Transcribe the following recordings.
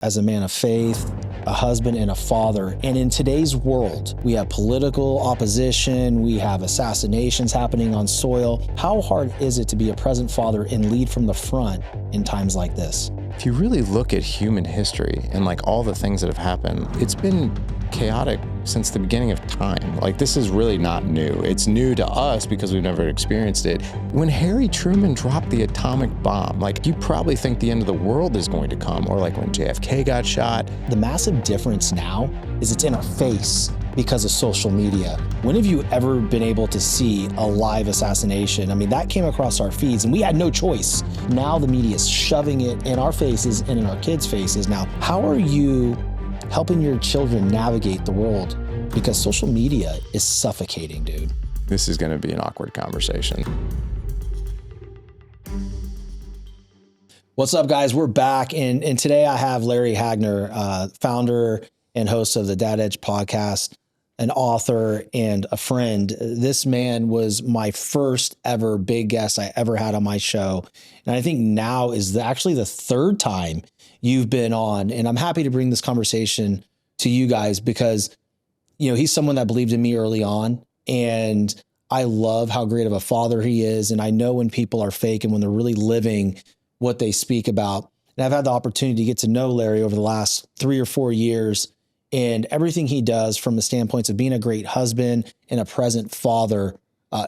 as a man of faith, a husband and a father. And in today's world, we have political opposition, we have assassinations happening on soil. How hard is it to be a present father and lead from the front in times like this? If you really look at human history and like all the things that have happened, it's been chaotic since the beginning of time. Like, this is really not new. It's new to us because we've never experienced it. When Harry Truman dropped the atomic bomb, like, you probably think the end of the world is going to come, or like when JFK got shot. The massive difference now is it's in our face because of social media. When have you ever been able to see a live assassination? I mean, that came across our feeds and we had no choice. Now the media is shoving it in our faces and in our kids' faces. Now, how are you helping your children navigate the world? Because social media is suffocating, dude. This is going to be an awkward conversation. What's up, guys? We're back. And today I have Larry Hagner, founder and host of the Dad Edge podcast, an author and a friend. This man was my first ever big guest I ever had on my show. And I think now is actually the third time you've been on. And I'm happy to bring this conversation to you guys because, you know, he's someone that believed in me early on. And I love how great of a father he is. And I know when people are fake and when they're really living what they speak about. And I've had the opportunity to get to know Larry over the last 3 or 4 years, and everything he does from the standpoints of being a great husband and a present father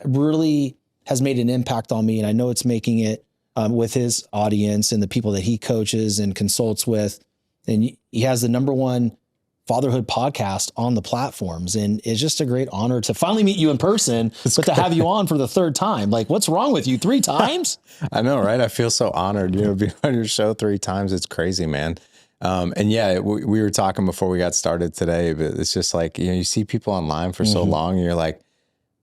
really has made an impact on me. And I know it's making it with his audience and the people that he coaches and consults with. And he has the #1 fatherhood podcast on the platforms. And it's just a great honor to finally meet you in person, to have you on for the third time. Like, what's wrong with you? 3 times? I know, right? I feel so honored, being on your show 3 times. It's crazy, man. And yeah, we were talking before we got started today, but it's just like, you see people online for so long and you're like,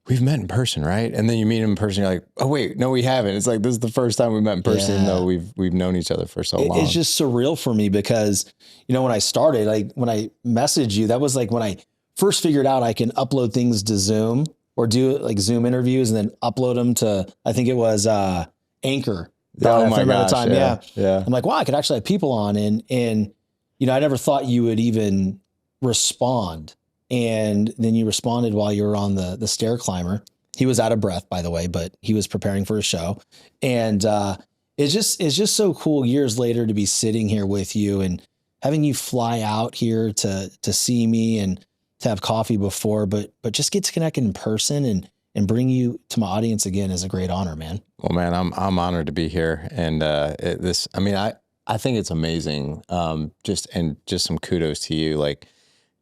we've met in person, right? And then you meet them in person, you're like, oh wait, no, we haven't. It's like, this is the first time we met in person, even though we've known each other for so long. It's just surreal for me because, when I started, like when I messaged you, that was like when I first figured out I can upload things to Zoom or do like Zoom interviews and then upload them to, I think it was Anchor. Oh my gosh, yeah. I'm like, wow, I could actually have people on. And I never thought you would even respond. And then you responded while you were on the stair climber. He was out of breath, by the way, but he was preparing for a show. And it's just so cool years later to be sitting here with you and having you fly out here to see me and to have coffee before, but just get to connect in person and bring you to my audience again is a great honor, man. Well, man, I'm honored to be here. And I think it's amazing. Just some kudos to you. Like,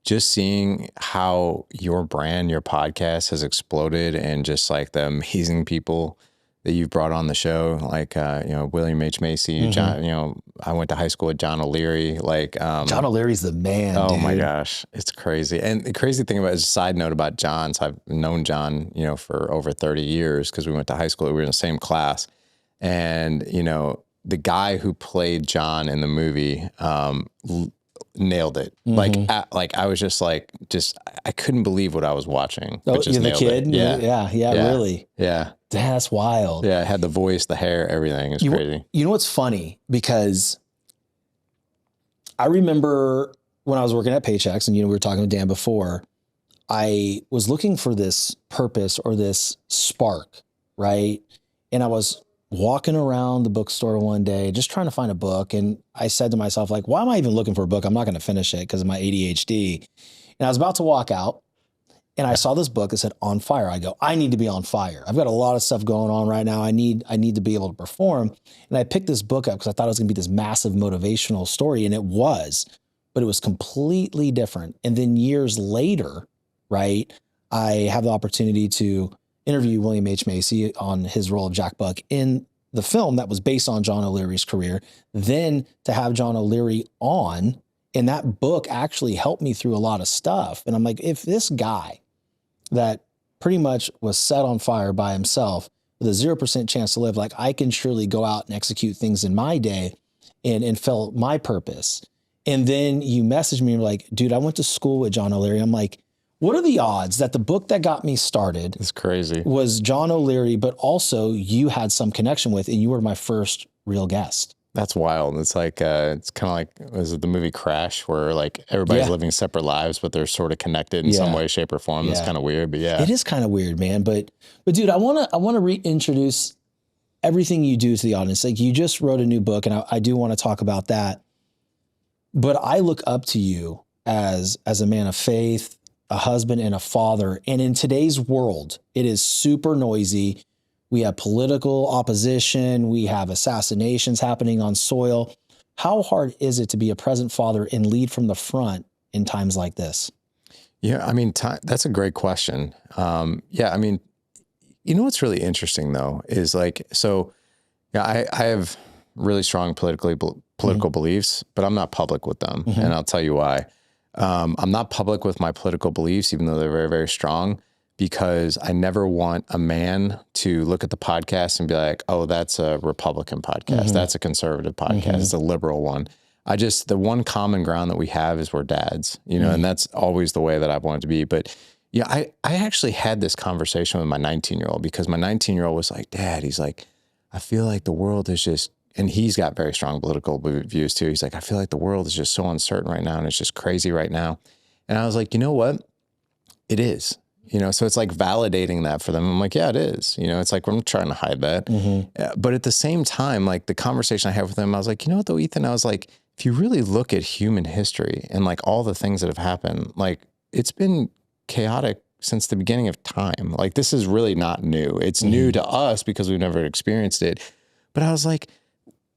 just seeing how your brand, your podcast has exploded and just like the amazing people that you've brought on the show, like, William H. Macy, John, I went to high school with John O'Leary. John O'Leary's the man. Oh dude. My gosh. It's crazy. And the crazy thing about it is a side note about John. So I've known John, for over 30 years because we went to high school. We were in the same class. And, the guy who played John in the movie, nailed it. I was just I couldn't believe what I was watching. Oh, you're the kid? Yeah, really? Yeah. That's wild. Yeah, it had the voice, the hair, everything. It's crazy. You know what's funny? Because I remember when I was working at Paychex, and we were talking with Dan before, I was looking for this purpose or this spark, right? And I was walking around the bookstore one day, just trying to find a book. And I said to myself, like, why am I even looking for a book? I'm not going to finish it because of my ADHD. And I was about to walk out and I saw this book that said On Fire. I go, I need to be on fire. I've got a lot of stuff going on right now. I need to be able to perform. And I picked this book up because I thought it was going to be this massive motivational story. And it was, but it was completely different. And then years later, right, I have the opportunity to interview William H. Macy on his role of Jack Buck in the film that was based on John O'Leary's career. Then to have John O'Leary on, and that book actually helped me through a lot of stuff. And I'm like, if this guy that pretty much was set on fire by himself with a 0% chance to live, like, I can surely go out and execute things in my day and fill my purpose. And then you message me, you're like, dude, I went to school with John O'Leary. I'm like, what are the odds that the book that got me started It's crazy. was John O'Leary, but also you had some connection with, and you were my first real guest? That's wild. It's like, it's kind of like, was it the movie Crash, where like everybody's living separate lives, but they're sort of connected in some way, shape, or form. It's kind of weird, but It is kind of weird, man. But dude, I want to reintroduce everything you do to the audience. Like, you just wrote a new book, and I do want to talk about that. But I look up to you as a man of faith, a husband, and a father. And in today's world, it is super noisy. We have political opposition. We have assassinations happening on soil. How hard is it to be a present father and lead from the front in times like this? Yeah, I mean, that's a great question. Yeah, I mean, you know what's really interesting though is like, so yeah, I have really strong political beliefs, but I'm not public with them, and I'll tell you why. I'm not public with my political beliefs, even though they're very, very strong, because I never want a man to look at the podcast and be like, oh, that's a Republican podcast. That's a conservative podcast. It's a liberal one. The one common ground that we have is we're dads, you know, and that's always the way that I've wanted to be. But yeah, I actually had this conversation with my 19-year-old, because my 19-year-old was like, Dad, he's like, I feel like the world is just, and he's got very strong political views too. He's like, I feel like the world is just so uncertain right now, and it's just crazy right now. And I was like, you know what? It is. You know, so it's like validating that for them. I'm like, yeah, it is. You know, it's like, I'm not trying to hide that. But at the same time, like the conversation I had with him, I was like, you know what though, Ethan, I was like, if you really look at human history and like all the things that have happened, like it's been chaotic since the beginning of time. Like this is really not new. It's new to us because we've never experienced it. But I was like,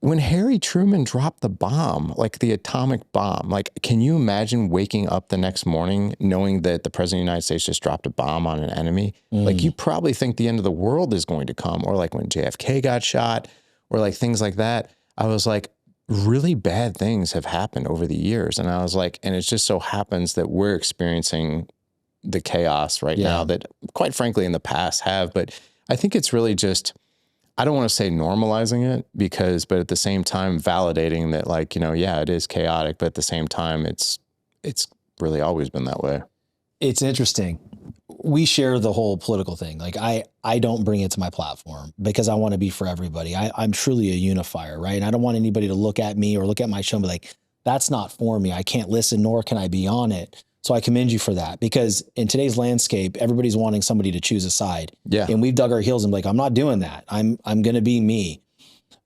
when Harry Truman dropped the bomb, like the atomic bomb, like, can you imagine waking up the next morning knowing that the president of the United States just dropped a bomb on an enemy? Like, you probably think the end of the world is going to come, or like when JFK got shot, or like things like that. I was like, really bad things have happened over the years. And I was like, and it just so happens that we're experiencing the chaos right now that, quite frankly, in the past have. But I think it's really just, I don't want to say normalizing it, but at the same time, validating that, like, you know, yeah, it is chaotic, but at the same time, it's really always been that way. It's interesting. We share the whole political thing. Like I don't bring it to my platform because I want to be for everybody. I'm truly a unifier, right? And I don't want anybody to look at me or look at my show and be like, that's not for me. I can't listen, nor can I be on it. So I commend you for that, because in today's landscape, everybody's wanting somebody to choose a side. Yeah. And we've dug our heels and be like, I'm not doing that. I'm going to be me.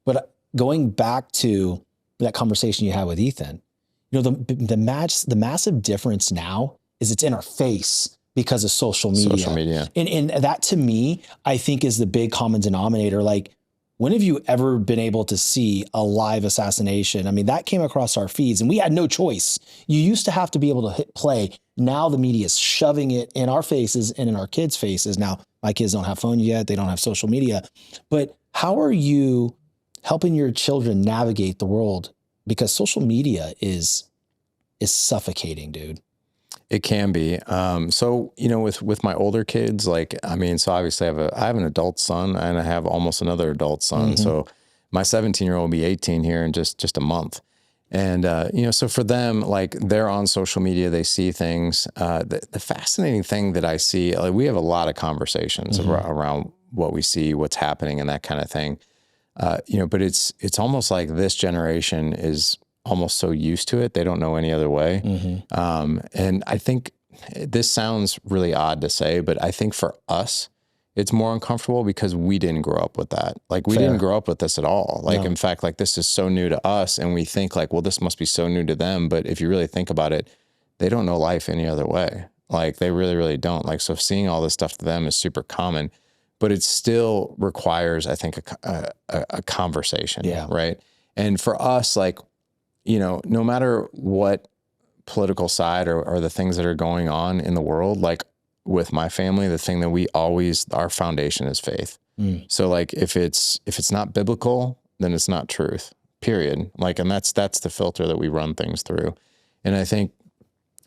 But going back to that conversation you had with Ethan, you know, the massive difference now is it's in our face because of social media. And that, to me, I think is the big common denominator. Like, when have you ever been able to see a live assassination? I mean, that came across our feeds and we had no choice. You used to have to be able to hit play. Now the media is shoving it in our faces and in our kids' faces. Now, my kids don't have phones yet. They don't have social media. But how are you helping your children navigate the world? Because social media is suffocating, dude. It can be. So, you know, with my older kids, like, I mean, so obviously I have an adult son and I have almost another adult son. So my 17-year-old will be 18 here in just a month. And, you know, so for them, like, they're on social media, they see things. The fascinating thing that I see, like, we have a lot of conversations around what we see, what's happening, and that kind of thing. You know, but it's almost like this generation is almost so used to it, they don't know any other way. And I think this sounds really odd to say, but I think for us, it's more uncomfortable because we didn't grow up with that. Like, we didn't grow up with this at all. Like, in fact, like, this is so new to us, and we think like, well, this must be so new to them. But if you really think about it, they don't know life any other way. Like, they really, really don't. Like, so seeing all this stuff to them is super common, but it still requires, I think, a conversation, right? And for us, like, you know, no matter what political side or the things that are going on in the world, like with my family, the thing that we always, our foundation is faith. So like, if it's not biblical, then it's not truth, period. Like, and that's the filter that we run things through. And I think,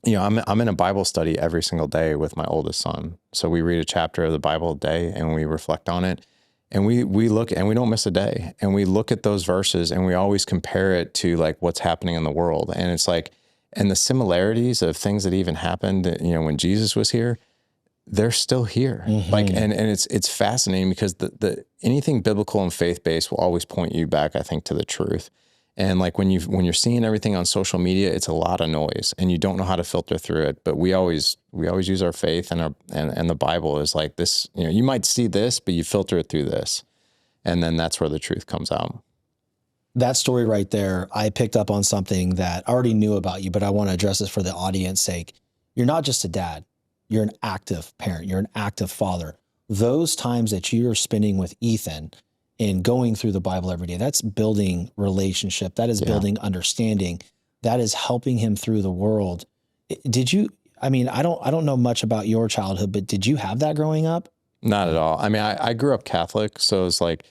you know, I'm in a Bible study every single day with my oldest son. So we read a chapter of the Bible a day and we reflect on it. And we look, and we don't miss a day, and we look at those verses and we always compare it to like what's happening in the world. And it's like, and the similarities of things that even happened, you know, when Jesus was here, they're still here. Like, and it's fascinating because the anything biblical and faith-based will always point you back, I think, to the truth. And like when you're seeing everything on social media, it's a lot of noise and you don't know how to filter through it. But we always use our faith, and the Bible is like this, you know, you might see this, but you filter it through this. And then that's where the truth comes out. That story right there, I picked up on something that I already knew about you, but I want to address this for the audience sake. You're not just a dad. You're an active parent. You're an active father. Those times that you're spending with Ethan and going through the Bible every day, that's building relationship. That is building understanding. That is helping him through the world. Did you, I mean, I don't know much about your childhood, but did you have that growing up? Not at all. I mean, I grew up Catholic, so it's like,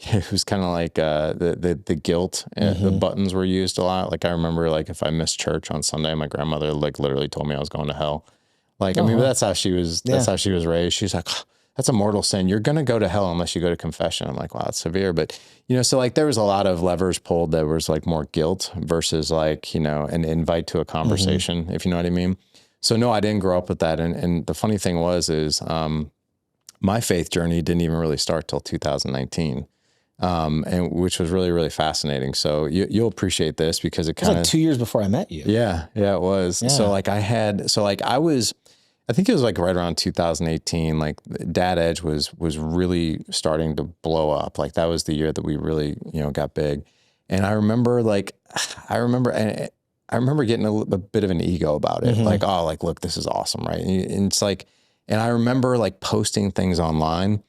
it was kind of like the guilt. The buttons were used a lot. Like I remember, like if I missed church on Sunday, my grandmother like literally told me I was going to hell. Like, I mean, but that's how she was. That's how she was raised. She's like, oh, that's a mortal sin. You're gonna go to hell unless you go to confession. I'm like, wow, that's severe. But you know, so like there was a lot of levers pulled that was like more guilt versus like, you know, an invite to a conversation, if you know what I mean. So no, I didn't grow up with that. And the funny thing is my faith journey didn't even really start till 2019. And which was really, really fascinating. So you'll appreciate this because it kind of like 2 years before I met you. Yeah, it was. Yeah. So like I think it was like right around 2018, like Dad Edge was really starting to blow up. Like that was the year that we really, you know, got big. And I remember getting a bit of an ego about it. Like, oh, like, look, this is awesome. Right. And it's like, and I remember like posting things online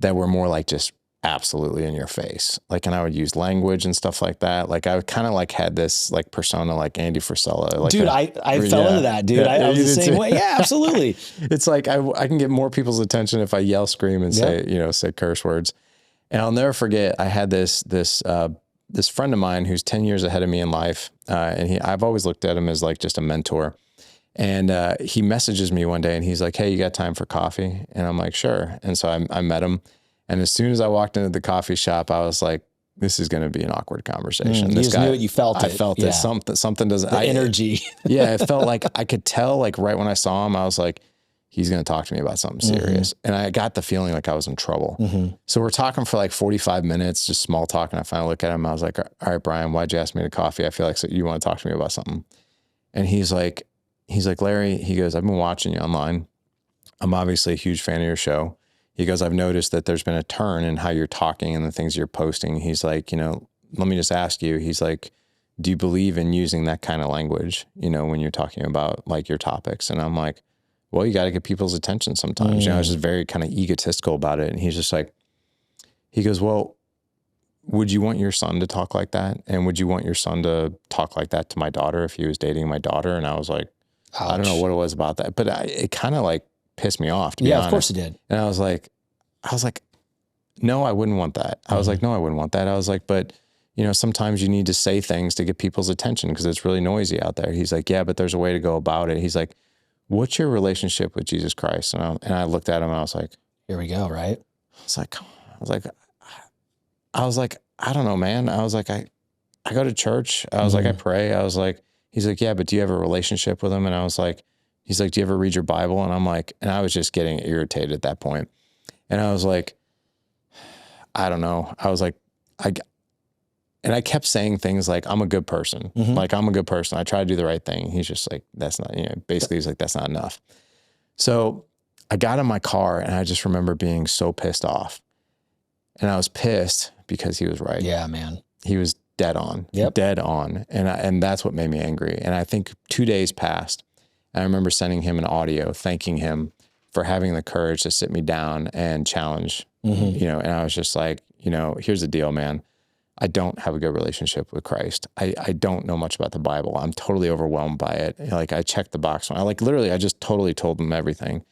that were more like just absolutely in your face. Like, and I would use language and stuff like that. Like I kind of like had this like persona, like Andy Frisella. Like dude, I fell into that, dude. I was the same way. Yeah, absolutely. It's like, I can get more people's attention if I yell, scream, and say curse words. And I'll never forget, I had this friend of mine who's 10 years ahead of me in life. And I've always looked at him as like just a mentor. And he messages me one day and he's like, hey, you got time for coffee? And I'm like, sure. And so I met him. And as soon as I walked into the coffee shop, I was like, this is going to be an awkward conversation. This guy, knew it, you felt it. I felt it. Something doesn't. The energy. Yeah, it felt like I could tell. Like right when I saw him, I was like, he's going to talk to me about something serious. And I got the feeling like I was in trouble. So we're talking for like 45 minutes, just small talk. And I finally look at him. I was like, all right, Brian, why'd you ask me to coffee? I feel like you want to talk to me about something. And he's like, Larry. He goes, I've been watching you online. I'm obviously a huge fan of your show. He goes, I've noticed that there's been a turn in how you're talking and the things you're posting. He's like, you know, let me just ask you. He's like, do you believe in using that kind of language, you know, when you're talking about like your topics? And I'm like, well, you got to get people's attention sometimes. You know, I was just very kind of egotistical about it. And he's just like, he goes, well, would you want your son to talk like that? And would you want your son to talk like that to my daughter if he was dating my daughter? And I was like, ouch. I don't know what it was about that, but it kind of like pissed me off, to be honest. Of course it did. And I was like, no, I wouldn't want that. I was like, no, I wouldn't want that. I was like, but you know, sometimes you need to say things to get people's attention because it's really noisy out there. He's like, yeah, but there's a way to go about it. He's like, what's your relationship with Jesus Christ? And I looked at him and I was like, here we go. Right. I was like, I don't know, man. I was like, I go to church. I was like, I pray. I was like, he's like, yeah, but do you have a relationship with him? And I was like, he's like, do you ever read your Bible? And I'm like, and I was just getting irritated at that point. And I was like, I don't know. I was like, and I kept saying things like, I'm a good person. Like, I'm a good person. I try to do the right thing. He's just like, that's not, you know, basically he's like, that's not enough. So I got in my car and I just remember being so pissed off. And I was pissed because he was right. Yeah, man. He was dead on, dead on. And that's what made me angry. And I think 2 days passed. And I remember sending him an audio, thanking him for having the courage to sit me down and challenge, you know, and I was just like, you know, here's the deal, man. I don't have a good relationship with Christ. I don't know much about the Bible. I'm totally overwhelmed by it. Like I checked the box. I just totally told him everything.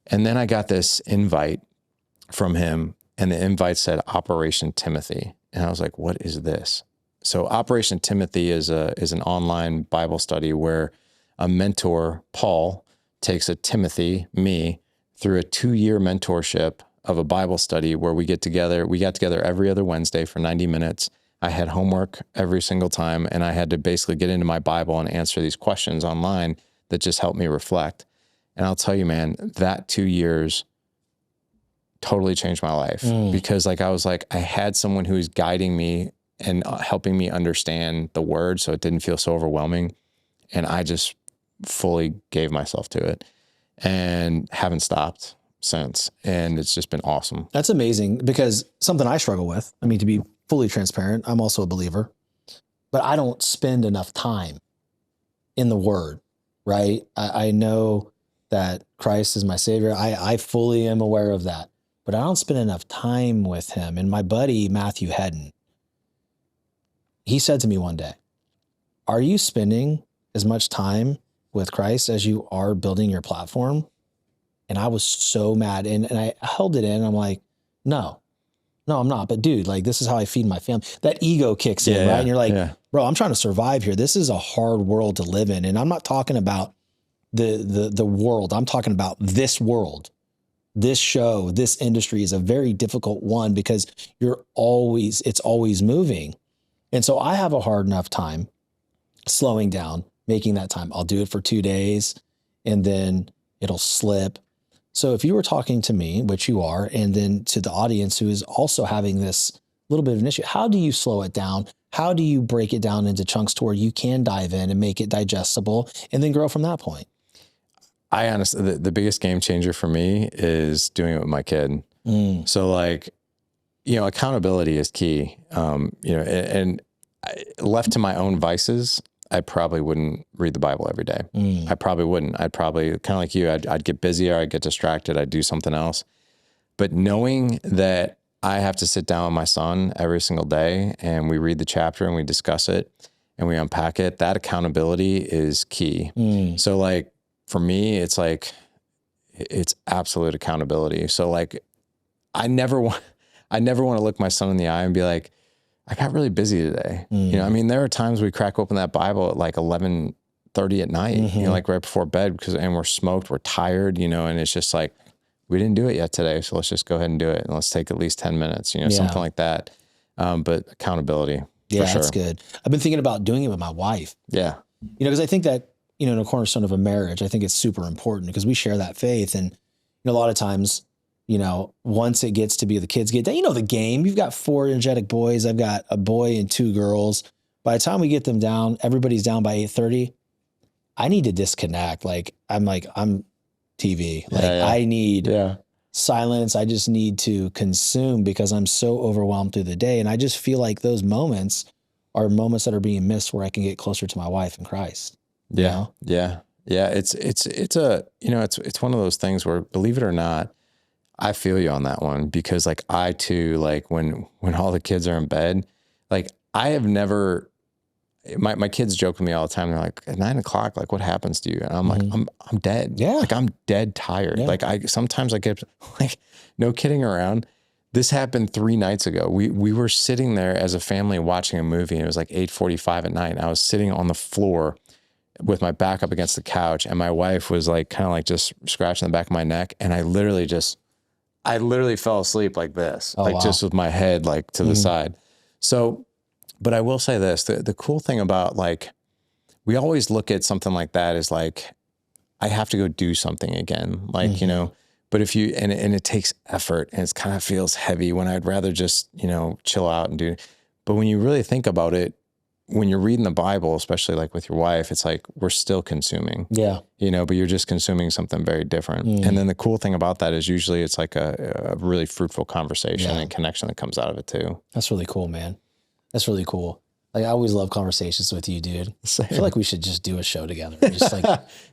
And then I got this invite from him and the invite said Operation Timothy. And I was like, what is this? So Operation Timothy is an online Bible study where a mentor, Paul, takes a Timothy, me, through a 2-year mentorship of a Bible study where we got together every other Wednesday for 90 minutes. I had homework every single time, and I had to basically get into my Bible and answer these questions online that just helped me reflect. And I'll tell you, man, that 2 years totally changed my life because like, I was like, I had someone who was guiding me and helping me understand the word so it didn't feel so overwhelming. And I just fully gave myself to it and haven't stopped since. And it's just been awesome. That's amazing, because something I struggle with, I mean, to be fully transparent, I'm also a believer, but I don't spend enough time in the word, right? I know that Christ is my savior. I fully am aware of that, but I don't spend enough time with him. And my buddy, Matthew Hedden, he said to me one day, are you spending as much time with Christ as you are building your platform? And I was so mad. And I held it in. I'm like, no, I'm not. But dude, like, this is how I feed my family. That ego kicks in, right? And you're like, bro, I'm trying to survive here. This is a hard world to live in. And I'm not talking about the world. I'm talking about this world. This show, this industry is a very difficult one because it's always moving. And so I have a hard enough time slowing down, making that time. I'll do it for 2 days and then it'll slip. So if you were talking to me, which you are, and then to the audience who is also having this little bit of an issue, how do you slow it down? How do you break it down into chunks to where you can dive in and make it digestible and then grow from that point? I honestly, the biggest game changer for me is doing it with my kid. So like, accountability is key. And left to my own vices, I probably wouldn't read the Bible every day. I probably wouldn't. I'd probably, kind of like you, I'd get busier, I'd get distracted, I'd do something else. But knowing that I have to sit down with my son every single day and we read the chapter and we discuss it and we unpack it, that accountability is key. So like, for me, it's like, it's absolute accountability. So like, I never want to look my son in the eye and be like, I got really busy today. I mean, there are times we crack open that Bible at like 11:30 at night, like right before bed, and we're smoked, we're tired, and it's just like, we didn't do it yet today. So let's just go ahead and do it. And let's take at least 10 minutes, something like that. But accountability. Yeah, for sure. That's good. I've been thinking about doing it with my wife. Yeah. Because I think that, in a cornerstone of a marriage, I think it's super important because we share that faith. And a lot of times, once it gets to be the kids get down, the game, you've got 4 energetic boys. I've got a boy and 2 girls. By the time we get them down, everybody's down by 8:30. I need to disconnect. I'm TV. I need silence. I just need to consume because I'm so overwhelmed through the day. And I just feel like those moments are moments that are being missed where I can get closer to my wife and Christ. Yeah. It's one of those things where, believe it or not, I feel you on that one, because like I too, like when all the kids are in bed, like I have never, my kids joke with me all the time. They're like, at 9 o'clock, like what happens to you? And I'm like, I'm dead. Yeah. Like I'm dead tired. Yeah. Like sometimes I get like, no kidding around. This happened 3 nights ago. We were sitting there as a family watching a movie, and it was like 8:45 at night. And I was sitting on the floor with my back up against the couch, and my wife was like, kind of like just scratching the back of my neck. And I literally fell asleep like this, just with my head like to the side. So, but I will say this, the cool thing about like, we always look at something like that as like, I have to go do something again. Like, but if you, and it takes effort and it kind of feels heavy when I'd rather just, chill out and do, but when you really think about it, when you're reading the Bible, especially like with your wife, it's like, we're still consuming, but you're just consuming something very different. And then the cool thing about that is usually it's like a really fruitful conversation and connection that comes out of it too. That's really cool, man. That's really cool. Like I always love conversations with you, dude. Same. I feel like we should just do a show together. Just like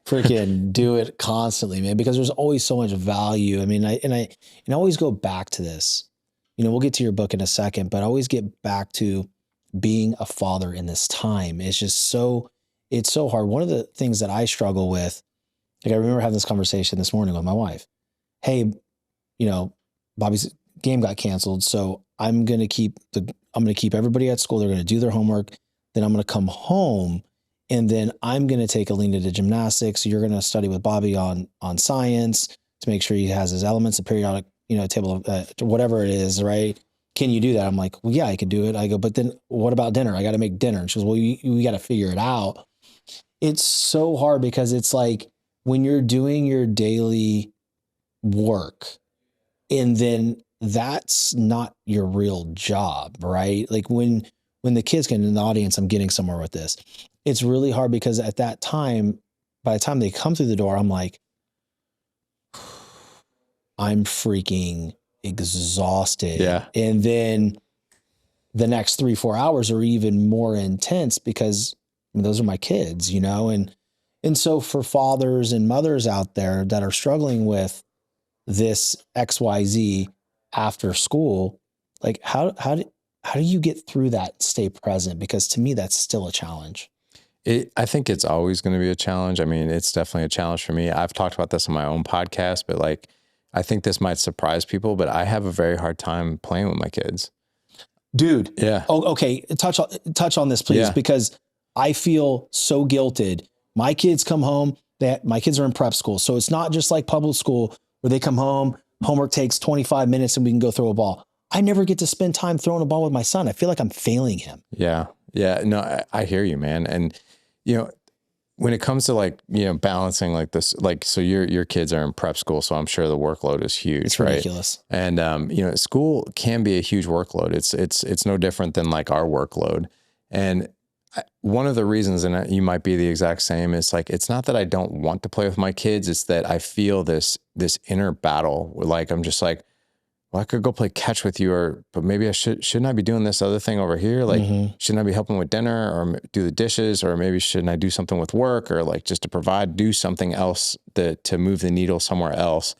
freaking do it constantly, man, because there's always so much value. I mean, I always go back to this, we'll get to your book in a second, but I always get back to being a father in this time. It's so hard. One of the things that I struggle with, like I remember having this conversation this morning with my wife. Hey, Bobby's game got canceled. So I'm going to keep everybody at school. They're going to do their homework. Then I'm going to come home and then I'm going to take Alina to gymnastics. You're going to study with Bobby on science to make sure he has his elements, the periodic, table of whatever it is, right? Can you do that? I'm like, well, yeah, I could do it. I go, but then what about dinner? I got to make dinner. And she goes, well, we got to figure it out. It's so hard because it's like when you're doing your daily work and then that's not your real job, right? Like when when the kids get in the audience, I'm getting somewhere with this. It's really hard because at that time, by the time they come through the door, I'm like, I'm freaking exhausted. Yeah. And then the next 3-4 hours are even more intense because those are my kids, you know? And so for fathers and mothers out there that are struggling with this XYZ after school, like how do you get through that, stay present? Because to me, that's still a challenge. I think it's always going to be a challenge. I mean, it's definitely a challenge for me. I've talked about this on my own podcast, but like, I think this might surprise people, but I have a very hard time playing with my kids. Dude. Yeah. Oh, okay. Touch on this, please, because I feel so guilted. My kids come home, my kids are in prep school. So it's not just like public school where they come home, homework takes 25 minutes and we can go throw a ball. I never get to spend time throwing a ball with my son. I feel like I'm failing him. Yeah. Yeah. No, I hear you, man. And, you know, when it comes to like, you know, balancing like this, like, so your kids are in prep school, so I'm sure the workload is huge. It's ridiculous. Right? And, you know, school can be a huge workload. It's no different than like our workload. And one of the reasons, and you might be the exact same, is like, it's not that I don't want to play with my kids. It's that I feel this inner battle. Like, I'm just like, well, I could go play catch with you, but maybe I shouldn't I be doing this other thing over here? Like, shouldn't I be helping with dinner or do the dishes, or maybe shouldn't I do something with work, or like just to do something else to move the needle somewhere else?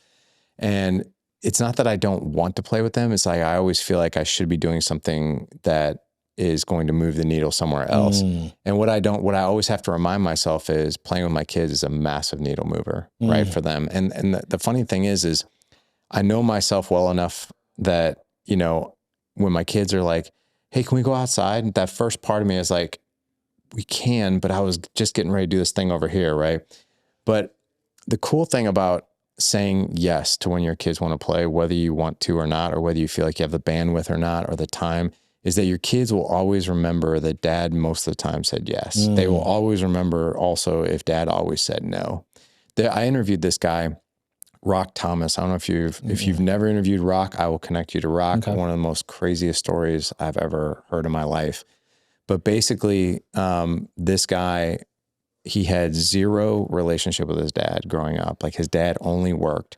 And it's not that I don't want to play with them. It's like, I always feel like I should be doing something that is going to move the needle somewhere else. And what I always have to remind myself is playing with my kids is a massive needle mover, right? For them. And the funny thing is I know myself well enough that, you know, when my kids are like, hey, can we go outside? That first part of me is like, we can, but I was just getting ready to do this thing over here. Right. But the cool thing about saying yes to when your kids want to play, whether you want to or not, or whether you feel like you have the bandwidth or not, or the time, is that your kids will always remember that dad most of the time said yes. They will always remember also if dad always said no. I interviewed this guy, Rock Thomas. I don't know if you've never interviewed Rock, I will connect you to Rock. Okay. One of the most craziest stories I've ever heard in my life. But basically, this guy, he had zero relationship with his dad growing up. Like, his dad only worked,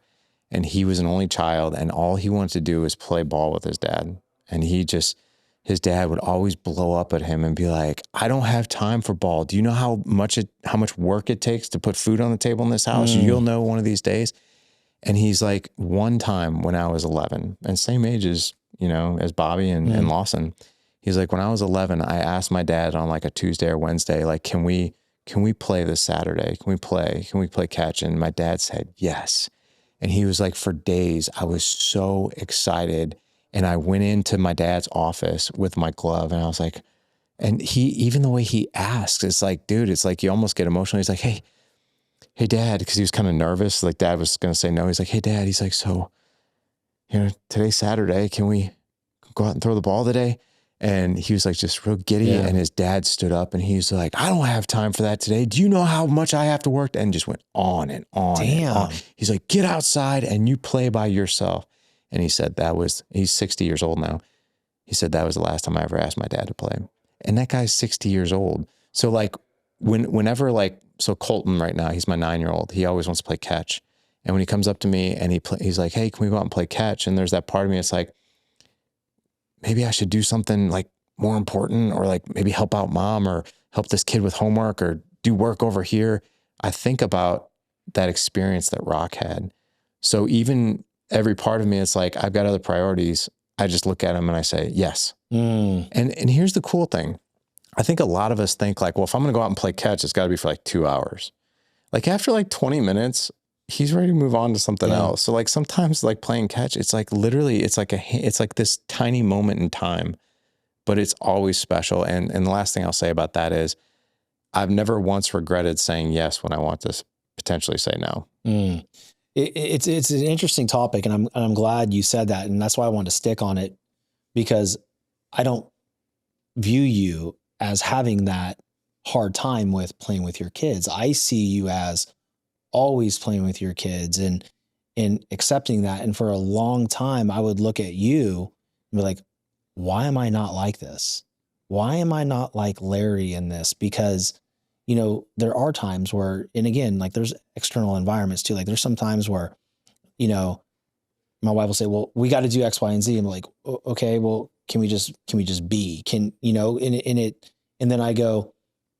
and he was an only child, and all he wanted to do was play ball with his dad. And his dad would always blow up at him and be like, I don't have time for ball. Do you know how much work it takes to put food on the table in this house? You'll know one of these days. And he's like, one time when I was 11, and same age as, you know, as Bobby and Lawson, he's like, when I was 11, I asked my dad on like a Tuesday or Wednesday, like, can we play this Saturday? Can we play catch? And my dad said, yes. And he was like, for days, I was so excited. And I went into my dad's office with my glove, and I was like, and even the way he asks, it's like, dude, it's like you almost get emotional. He's like, hey, dad, because he was kind of nervous. Like, dad was going to say no. He's like, hey, dad. He's like, so, you know, today's Saturday. Can we go out and throw the ball today? And he was like, just real giddy. Yeah. And his dad stood up and he's like, I don't have time for that today. Do you know how much I have to work? And just went on and on. Damn. And on. He's like, get outside and you play by yourself. And he said he's 60 years old now. He said that was the last time I ever asked my dad to play. And that guy's 60 years old. So like whenever like, so Colton right now, he's my 9-year-old. He always wants to play catch. And when he comes up to me and he's like, hey, can we go out and play catch? And there's that part of me, it's like, maybe I should do something like more important, or like maybe help out mom, or help this kid with homework, or do work over here. I think about that experience that Rock had. So even every part of me, it's like, I've got other priorities. I just look at him and I say, yes. And here's the cool thing. I think a lot of us think like, well, if I'm going to go out and play catch, it's got to be for like 2 hours. Like after like 20 minutes, he's ready to move on to something else. So like sometimes like playing catch, it's like literally, it's like this tiny moment in time, but it's always special. And the last thing I'll say about that is I've never once regretted saying yes when I want to potentially say no. It's an interesting topic, and I'm glad you said that. And that's why I wanted to stick on it, because I don't view you as having that hard time with playing with your kids. I see you as always playing with your kids and accepting that. And for a long time, I would look at you and be like, why am I not like this? why am I not like Larry in this? Because, you know, there are times where, and again, like there's external environments too. Like there's some times where, you know, my wife will say, well, we got to do X, Y, and Z. I'm like, okay, well, can we just be, you know, and then I go,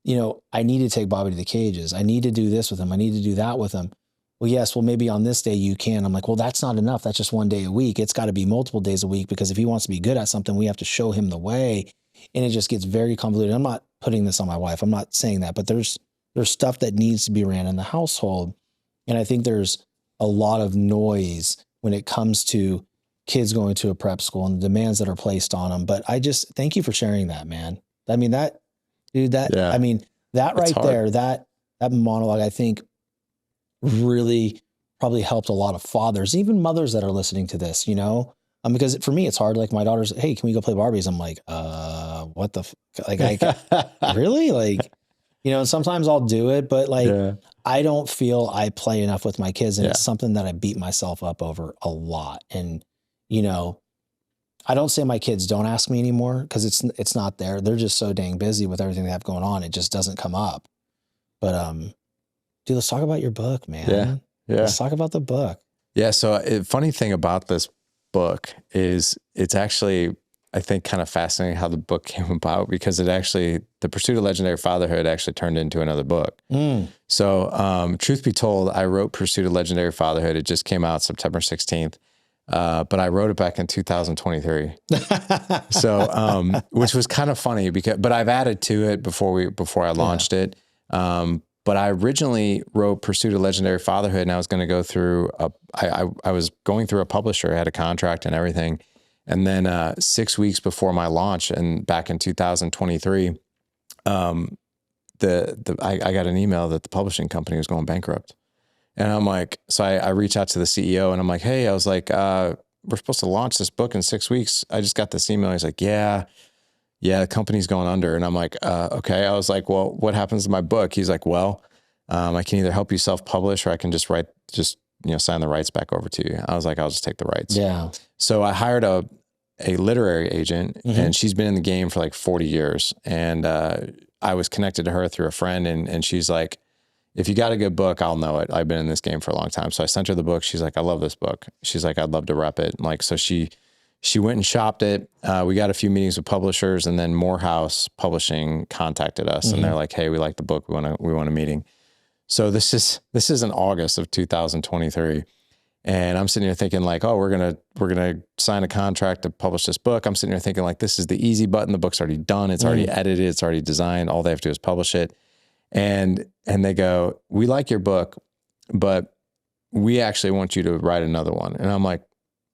you know, I need to take Bobby to the cages. I need to do this with him. I need to do that with him. Well, yes, well, maybe on this day you can. I'm like, well, that's not enough. That's just one day a week. It's got to be multiple days a week, because if he wants to be good at something, we have to show him the way. And it just gets very convoluted. I'm not putting this on my wife. I'm not saying that, but there's stuff that needs to be ran in the household. And I think there's a lot of noise when it comes to kids going to a prep school and the demands that are placed on them. But I just thank you for sharing that, man. I mean, that right there, that monologue, I think really probably helped a lot of fathers, even mothers that are listening to this, you know, because for me, it's hard. Like my daughter's, hey, can we go play Barbies? I'm like, what the, really? Like, you know, and sometimes I'll do it, but like, I don't feel I play enough with my kids, and it's something that I beat myself up over a lot. And, you know, I don't say my kids don't ask me anymore, because it's not there. They're just so dang busy with everything they have going on. It just doesn't come up. But, dude, let's talk about your book, man. Yeah. Let's talk about the book. Yeah. So funny thing about this book is it's actually, I think, kind of fascinating how the book came about, because it actually, The Pursuit of Legendary Fatherhood actually turned into another book. So, truth be told, I wrote Pursuit of Legendary Fatherhood. It just came out September 16th. But I wrote it back in 2023. So, which was kind of funny but I've added to it before I launched it. But I originally wrote Pursuit of Legendary Fatherhood, and I was going to go through I was going through a publisher. I had a contract and everything. And then 6 weeks before my launch, and back in 2023, I got an email that the publishing company was going bankrupt. And I'm like, so I reach out to the CEO, and I'm like, hey, I was like, we're supposed to launch this book in 6 weeks. I just got this email. He's like, yeah, the company's going under. And I'm like, okay. I was like, well, what happens to my book? He's like, well, I can either help you self-publish, or I can just sign the rights back over to you. I was like, I'll just take the rights. Yeah. So I hired a literary agent, and she's been in the game for like 40 years. And I was connected to her through a friend, and she's like, if you got a good book, I'll know it. I've been in this game for a long time. So I sent her the book. She's like, I love this book. She's like, I'd love to rep it. And like, so she went and shopped it. We got a few meetings with publishers, and then Morehouse Publishing contacted us, and they're like, hey, we like the book. We want a meeting. So this is in August of 2023. And I'm sitting here thinking like, oh, we're going to sign a contract to publish this book. I'm sitting here thinking like, this is the easy button. The book's already done. It's already edited. It's already designed. All they have to do is publish it. And they go, we like your book, but we actually want you to write another one. And I'm like,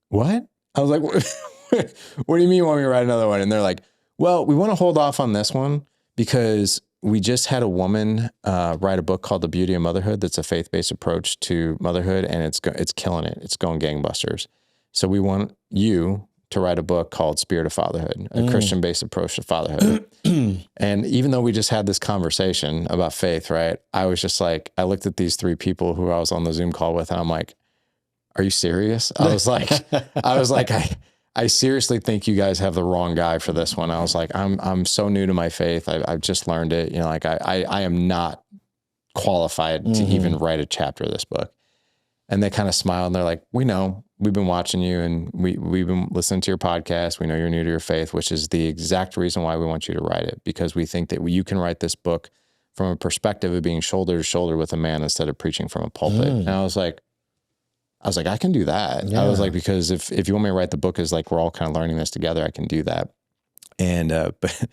what? I was like, what do you mean you want me to write another one? And they're like, well, we want to hold off on this one because we just had a woman write a book called The Beauty of Motherhood. That's a faith-based approach to motherhood, and it's killing it. It's going gangbusters. So we want you to write a book called Spirit of Fatherhood, a Christian-based approach to fatherhood. And even though we just had this conversation about faith, right? I was just like, I looked at these three people who I was on the Zoom call with, and I'm like, are you serious? I was like, I seriously think you guys have the wrong guy for this one. I was like, I'm so new to my faith. I've just learned it. You know, like I am not qualified to even write a chapter of this book. And they kind of smiled, and they're like, we know, we've been watching you, and we've been listening to your podcast. We know you're new to your faith, which is the exact reason why we want you to write it, because we think that you can write this book from a perspective of being shoulder to shoulder with a man instead of preaching from a pulpit. And I was like, I can do that. Yeah. I was like, because if you want me to write the book as like, we're all kind of learning this together, I can do that. And, but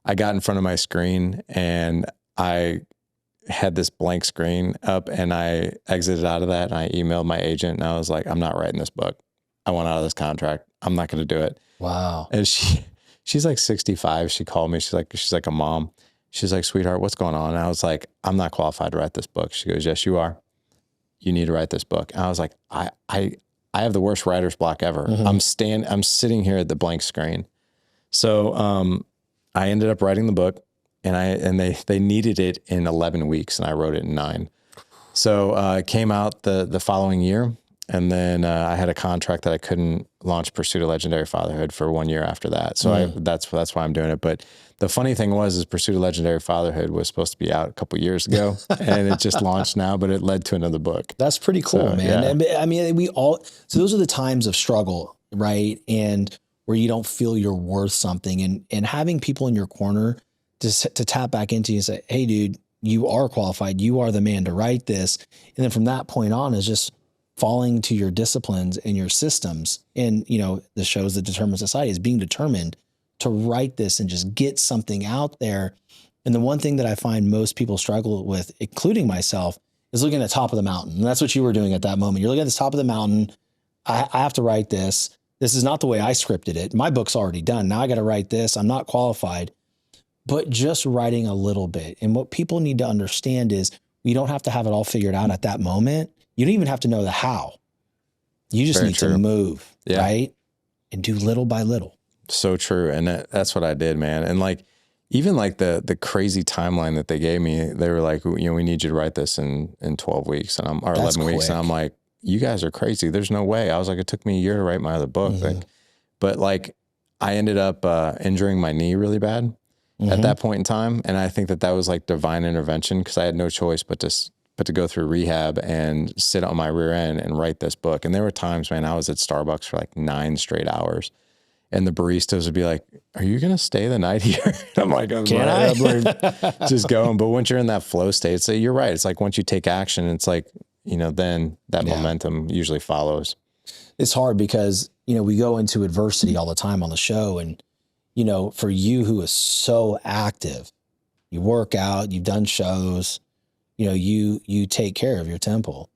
I got in front of my screen, and I had this blank screen up, and I exited out of that, and I emailed my agent, and I was like, I'm not writing this book. I want out of this contract. I'm not going to do it. Wow. And she's like 65. She called me. She's like a mom. She's like, sweetheart, what's going on? And I was like, I'm not qualified to write this book. She goes, yes, you are. You need to write this book. And I was like, I have the worst writer's block ever. I'm sitting here at the blank screen. So, I ended up writing the book, and they needed it in 11 weeks, and I wrote it in 9. So, it came out the following year. And then I had a contract that I couldn't launch Pursuit of Legendary Fatherhood for 1 year after that. So that's why I'm doing it. But the funny thing is Pursuit of Legendary Fatherhood was supposed to be out a couple of years ago and it just launched now, but it led to another book. That's pretty cool, So, man. yeah. I mean, so those are the times of struggle, right? And where you don't feel you're worth something, and having people in your corner to tap back into you and say, hey, dude, you are qualified. You are the man to write this. And then from that point on is just falling to your disciplines and your systems. And, the shows that determine society is being determined to write this and just get something out there. And the one thing that I find most people struggle with, including myself, is looking at the top of the mountain. And that's what you were doing at that moment. You're looking at the top of the mountain. I have to write this. This is not the way I scripted it. My book's already done. Now I got to write this. I'm not qualified, but just writing a little bit. And what people need to understand is you don't have to have it all figured out at that moment. You don't even have to know the how. You just need to move, right? And do little by little. So true. And that's what I did, man. And even the crazy timeline that they gave me, they were like, we need you to write this in 12 weeks or 11 weeks. And I'm like, you guys are crazy. There's no way. I was like, it took me a year to write my other book. But I ended up injuring my knee really bad at that point in time. And I think that was like divine intervention because I had no choice but to go through rehab and sit on my rear end and write this book. And there were times, man, I was at Starbucks for like 9 straight hours. And the baristas would be like, are you going to stay the night here? I'm like, I'm just going. But once you're in that flow state, so you're right. It's like once you take action, it's like, then that momentum usually follows. It's hard because, we go into adversity all the time on the show. And, for you who is so active, you work out, you've done shows, you take care of your temple,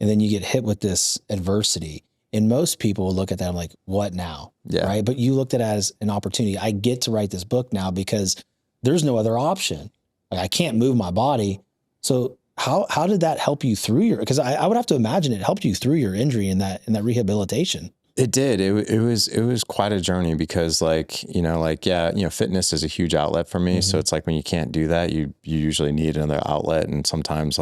and then you get hit with this adversity. And most people look at that, I'm like, what now? Yeah. Right. But you looked at it as an opportunity. I get to write this book now because there's no other option. Like I can't move my body. So how did that help you through because I would have to imagine it helped you through your injury in that rehabilitation. It did. It was quite a journey because fitness is a huge outlet for me. So it's like when you can't do that, you usually need another outlet. And sometimes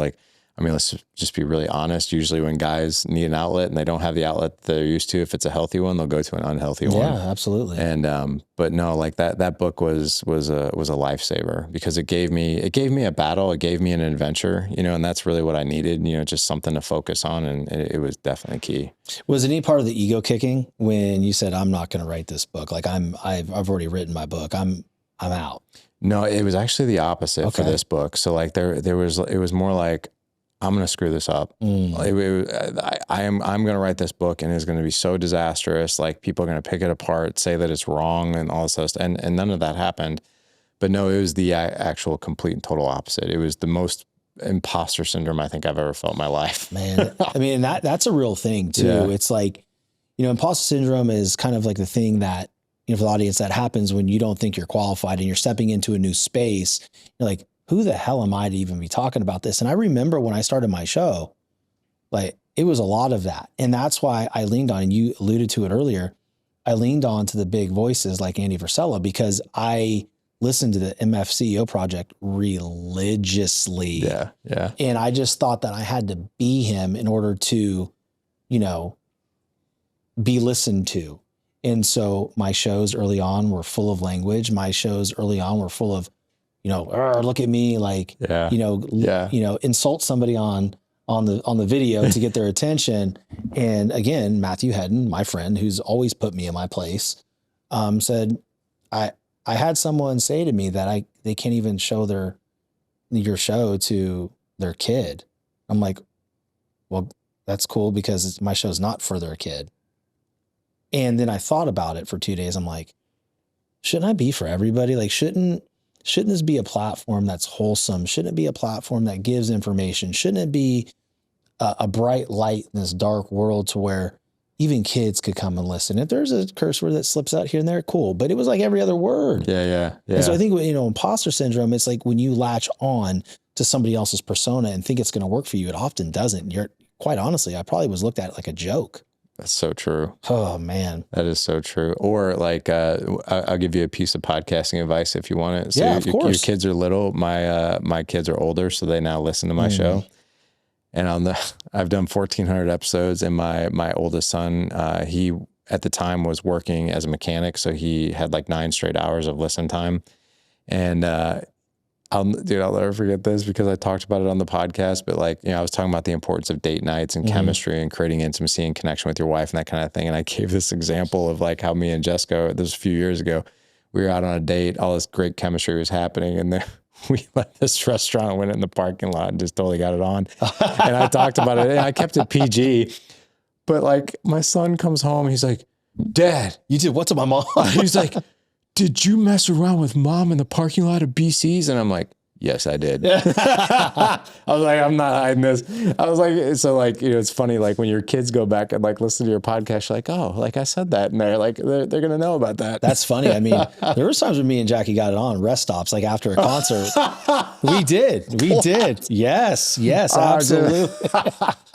let's just be really honest. Usually when guys need an outlet and they don't have the outlet that they're used to, if it's a healthy one, they'll go to an unhealthy one. Yeah, absolutely. And, but no, like that book was a lifesaver because it gave me a battle. It gave me an adventure, and that's really what I needed, just something to focus on. And it was definitely key. Was any part of the ego kicking when you said, I'm not going to write this book? Like I've already written my book. I'm out. No, it was actually the opposite for this book. So like it was more like, I'm going to screw this up. I'm going to write this book and it's going to be so disastrous. Like people are going to pick it apart, say that it's wrong and all this stuff. And none of that happened. But no, it was the actual complete and total opposite. It was the most imposter syndrome I think I've ever felt in my life. Man, I mean, that's a real thing too. Yeah. It's like, imposter syndrome is kind of like the thing that, for the audience that happens when you don't think you're qualified and you're stepping into a new space. You're like, who the hell am I to even be talking about this? And I remember when I started my show, like it was a lot of that. And that's why I leaned on, and you alluded to it earlier, I leaned on to the big voices like Andy Frisella because I listened to the MFCEO project religiously. Yeah. Yeah. And I just thought that I had to be him in order to, be listened to. And so my shows early on were full of language. My shows early on were full of, look at me, like, insult somebody on the video to get their attention. And again, Matthew Hedden, my friend, who's always put me in my place, said, I had someone say to me that they can't even show your show to their kid. I'm like, well, that's cool because my show's not for their kid. And then I thought about it for 2 days. I'm like, shouldn't I be for everybody? Like, shouldn't this be a platform that's wholesome? Shouldn't it be a platform that gives information? Shouldn't it be a bright light in this dark world to where even kids could come and listen? If there's a curse word that slips out here and there, cool. But it was like every other word. Yeah. And so I think, imposter syndrome, it's like when you latch on to somebody else's persona and think it's going to work for you, it often doesn't. Quite honestly, I probably was looked at like a joke. That's so true. Oh man. That is so true. Or like, I'll give you a piece of podcasting advice if you want it. So yeah, of course. Your kids are little. My kids are older, so they now listen to my show. And I've done 1,400 episodes, and my oldest son, he at the time was working as a mechanic, so he had like 9 straight hours of listen time. And I'll never forget this because I talked about it on the podcast, but like, I was talking about the importance of date nights and chemistry and creating intimacy and connection with your wife and that kind of thing. And I gave this example of like how me and Jessica, this was a few years ago, we were out on a date, all this great chemistry was happening. And then we left this restaurant, went in the parking lot and just totally got it on. And I talked about it and I kept it PG, but like my son comes home, he's like, Dad, you did what's up my mom? He's like, did you mess around with Mom in the parking lot of BC's? And I'm like, yes, I did. I was like, I'm not hiding this. I was like, so like, it's funny, like when your kids go back and like listen to your podcast, you're like, oh, like I said that. And they're like, they're going to know about that. That's funny. I mean, there were times when me and Jackie got it on rest stops, like after a concert. We did. Yes, absolutely.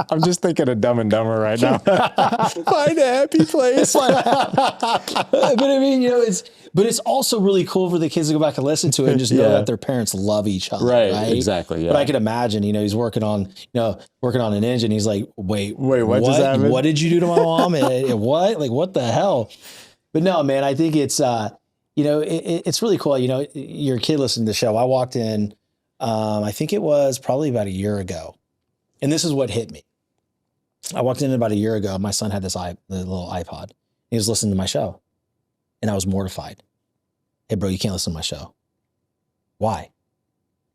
I'm just thinking of Dumb and Dumber right now. Find a happy place. But I mean, but it's also really cool for the kids to go back and listen to it and just know that their parents love each other. Right. Exactly. Yeah. But I can imagine, he's working on an engine. He's like, wait, what just happened? What did you do to my mom? And what? Like, what the hell? But no, man, I think it's, it's really cool. Your kid listened to the show. I walked in, I think it was probably about a year ago. And this is what hit me. I walked in about a year ago. My son had the little iPod. He was listening to my show. And I was mortified. Hey, bro, you can't listen to my show. Why?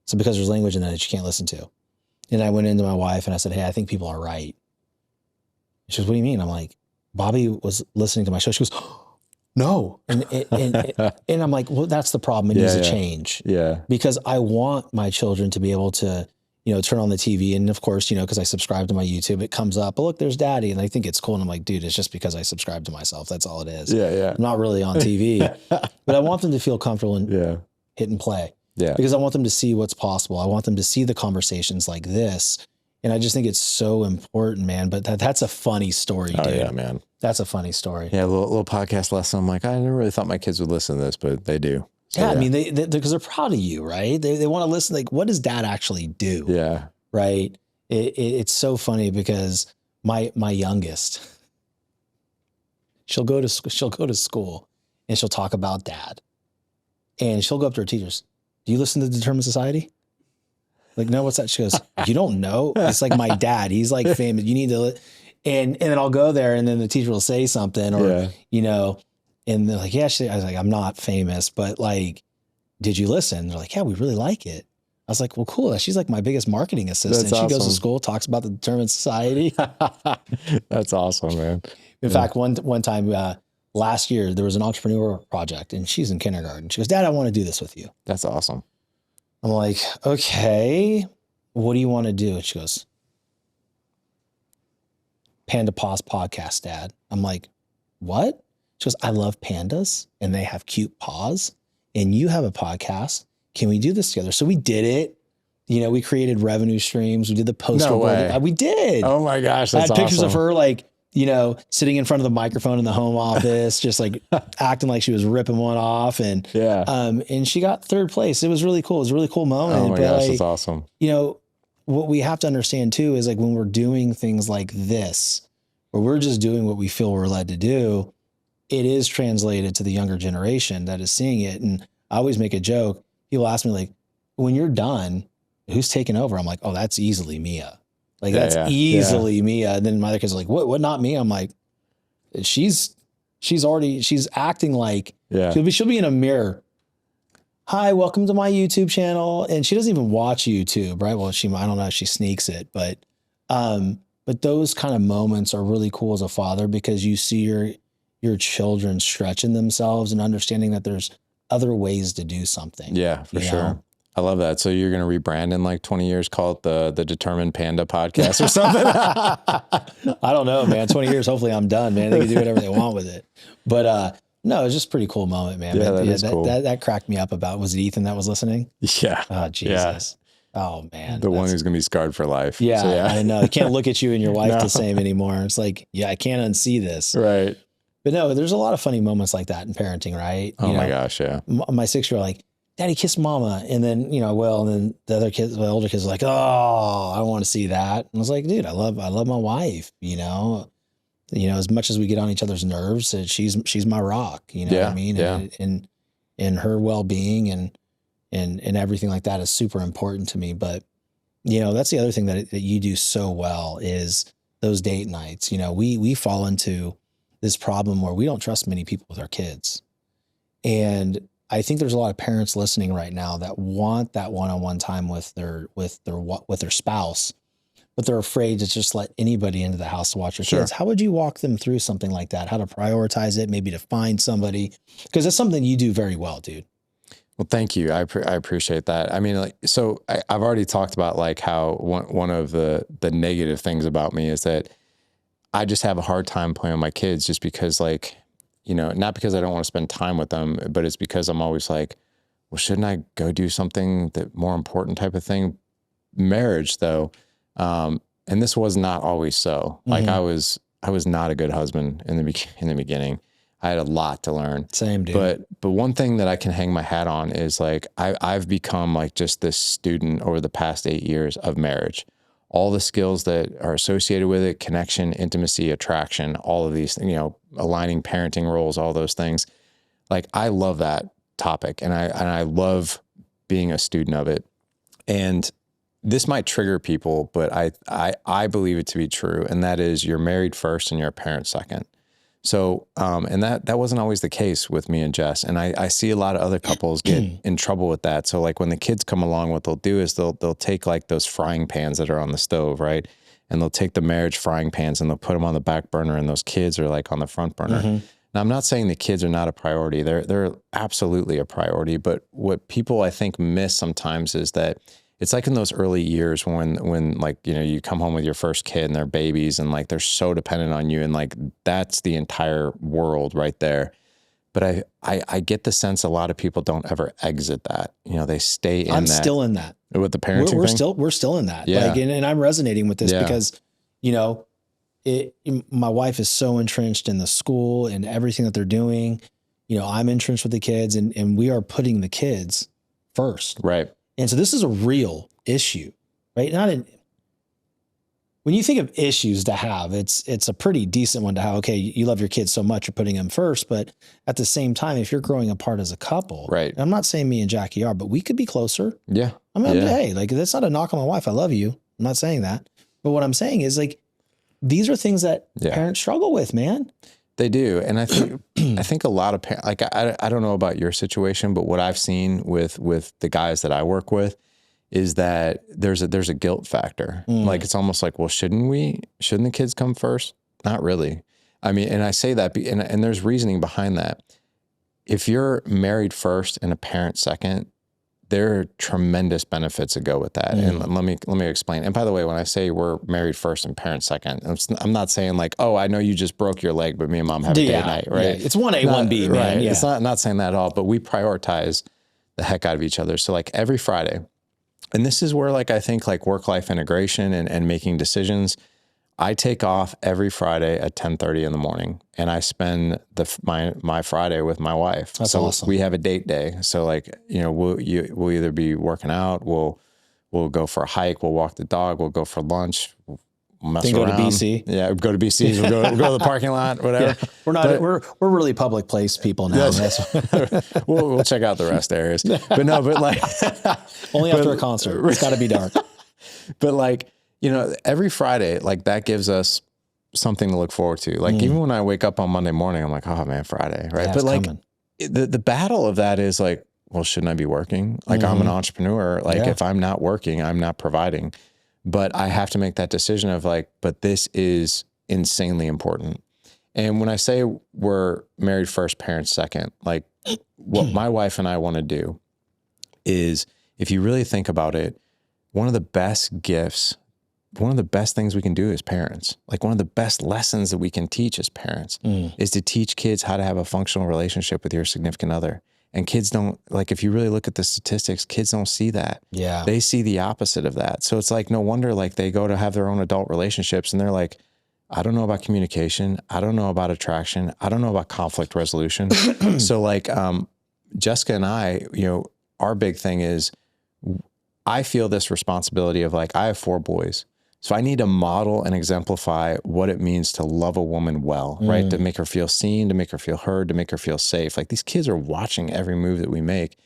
So because there's language in that you can't listen to. And I went into my wife and I said, hey, I think people are right. She goes, what do you mean? I'm like, Bobby was listening to my show. She goes, oh, no. And I'm like, well, that's the problem. It needs to change. Yeah. Because I want my children to be able to, turn on the TV. And of course, because I subscribe to my YouTube, it comes up, oh, look, there's Daddy. And I think it's cool. And I'm like, dude, it's just because I subscribe to myself. That's all it is. Yeah. I'm not really on TV, but I want them to feel comfortable and hit and play. Yeah. Because I want them to see what's possible. I want them to see the conversations like this. And I just think it's so important, man. But that's a funny story, dude. Yeah, man. That's a funny story. Yeah, a little podcast lesson. I'm like, I never really thought my kids would listen to this, but they do. So, I mean, because they're proud of you, right? They want to listen. Like, what does Dad actually do? Yeah. Right. It's so funny because my youngest, she'll go to school and she'll talk about Dad, and she'll go up to her teachers. Do you listen to Determined Society? Like, no, what's that? She goes, you don't know? It's like my dad. He's like famous. You need to, and then I'll go there and then the teacher will say something or, and they're like, yeah, I was like, I'm not famous, but like, did you listen? They're like, yeah, we really like it. I was like, well, cool. She's like my biggest marketing assistant. She goes to school, talks about the Determined Society. That's awesome, man. In fact, one time last year, there was an entrepreneurial project and she's in kindergarten. She goes, Dad, I want to do this with you. That's awesome. I'm like, okay, what do you want to do? And she goes, Panda Paws podcast, Dad. I'm like, what? She goes, I love pandas and they have cute paws and you have a podcast. Can we do this together? So we did it. We created revenue streams. We did the post. No way. We did. Oh my gosh. I had pictures of her like, sitting in front of the microphone in the home office, just like acting like she was ripping one off. And, and she got third place. It was really cool. It was a really cool moment. Oh my gosh. That's awesome. What we have to understand too, is like when we're doing things like this, where we're just doing what we feel we're led to do, it is translated to the younger generation that is seeing it. And I always make a joke. People ask me like, when you're done, who's taking over? I'm like, oh, that's easily Mia. Like that's easily Mia. And then my other kids are like, what, not me? I'm like, she's acting like she'll be in a mirror. Hi, welcome to my YouTube channel. And she doesn't even watch YouTube, right? Well, I don't know if she sneaks it, but those kind of moments are really cool as a father because you see your children stretching themselves and understanding that there's other ways to do something. Yeah, for sure. I love that. So you're going to rebrand in like 20 years, call it the Determined Panda podcast or something? I don't know, man. 20 years, hopefully I'm done, man. They can do whatever they want with it. But no, it's just a pretty cool moment, man. Yeah, that is cool. That cracked me up about, was it Ethan that was listening? Yeah. Oh, Jesus. Yeah. Oh, man. The one who's going to be scarred for life. Yeah, so, I know. You can't look at you and your wife the same anymore. It's like, I can't unsee this. Right. But no, there's a lot of funny moments like that in parenting, right? Oh my gosh, yeah. My 6-year-old, like, Daddy, kiss mama. And then, you know, well, and then the other kids, the older kids are like, oh, I don't want to see that. And I was like, dude, I love my wife, you know, as much as we get on each other's nerves, she's my rock, you know what I mean? Yeah. And her well-being and everything like that is super important to me. But, you know, that's the other thing that you do so well is those date nights. You know, we fall into this problem where we don't trust many people with our kids. And I think there's a lot of parents listening right now that want that one-on-one time with their spouse, but they're afraid to just let anybody into the house to watch their kids. How would you walk them through something like that? How to prioritize it, maybe to find somebody, because it's something you do very well, dude. Well, thank you. I appreciate that. I mean, like, so I've already talked about like how one of the negative things about me is that I just have a hard time playing with my kids just because, like, you know, not because I don't want to spend time with them, but it's because I'm always like, well, shouldn't I go do something that more important type of thing? Marriage though. And this was not always so. Like I was not a good husband in the beginning. I had a lot to learn. Same, dude. But one thing that I can hang my hat on is like, I've become like just this student over the past 8 years of marriage. All the skills that are associated with it, connection, intimacy, attraction, all of these, you know, aligning parenting roles, all those things. Like I love that topic and I love being a student of it. And this might trigger people, but I believe it to be true. And that is you're married first and you're a parent second. So, and that wasn't always the case with me and Jess. And I see a lot of other couples get in trouble with that. So like when the kids come along, what they'll do is they'll take like those frying pans that are on the stove, right? And they'll take the marriage frying pans and they'll put them on the back burner and those kids are like on the front burner. Now, I'm not saying the kids are not a priority. They're absolutely a priority. But what people I think miss sometimes is that it's like in those early years when like, you know, you come home with your first kid and they're babies and like, they're so dependent on you. And like, that's the entire world right there. But I get the sense a lot of people don't ever exit that, you know, they stay in that. I'm still in that with the parenting thing. We're still in that. Yeah. Like, and I'm resonating with this because, you know, my wife is so entrenched in the school and everything that they're doing. You know, I'm entrenched with the kids and we are putting the kids first. Right. And so this is a real issue, right? When you think of issues to have, it's a pretty decent one to have. Okay, you love your kids so much, you're putting them first, but at the same time, if you're growing apart as a couple, right? I'm not saying me and Jackie are, but we could be closer. Yeah. I mean, hey, like that's not a knock on my wife. I love you. I'm not saying that, but what I'm saying is like these are things that parents struggle with, man. They do. And I think a lot of parents, like, I don't know about your situation, but what I've seen with the guys that I work with is that there's a guilt factor. Like, it's almost like, well, shouldn't the kids come first? Not really. I mean, and I say that, and there's reasoning behind that. If you're married first and a parent second, there are tremendous benefits that go with that. And let me explain. And by the way, when I say we're married first and parents second, I'm not saying like, oh, I know you just broke your leg, but me and mom have a date night, right? Yeah. It's 1A, 1B, man. Right. Yeah. It's not saying that at all, but we prioritize the heck out of each other. So like every Friday, and this is where like I think like work-life integration and making decisions, I take off every Friday at 10:30 in the morning and I spend my Friday with my wife. That's so awesome. We have a date day. So like, you know, we'll either be working out, we'll go for a hike, we'll walk the dog, we'll go for lunch, we'll mess around. Go to BC. Yeah, go to BC, we'll go to the parking lot, whatever. Yeah, we're really public place people now. We'll check out the rest areas. But like only after a concert. It's got to be dark. But like, you know, every Friday, like that gives us something to look forward to. Like even when I wake up on Monday morning, I'm like, oh man, Friday, right? Yeah, but like coming. the battle of that is like, well, shouldn't I be working? Like I'm an entrepreneur. Like if I'm not working, I'm not providing. But I have to make that decision of like, but this is insanely important. And when I say we're married first, parents second, like what my wife and I want to do is, if you really think about it, one of the best gifts, one of the best things we can do as parents, like one of the best lessons that we can teach as parents is to teach kids how to have a functional relationship with your significant other. And kids don't, like, if you really look at the statistics, kids don't see that. Yeah. They see the opposite of that. So it's like, no wonder, like, they go to have their own adult relationships and they're like, I don't know about communication. I don't know about attraction. I don't know about conflict resolution. So like, Jessica and I, you know, our big thing is I feel this responsibility of like, I have 4 boys. So I need to model and exemplify what it means to love a woman well, right? To make her feel seen, to make her feel heard, to make her feel safe. Like these kids are watching every move that we make.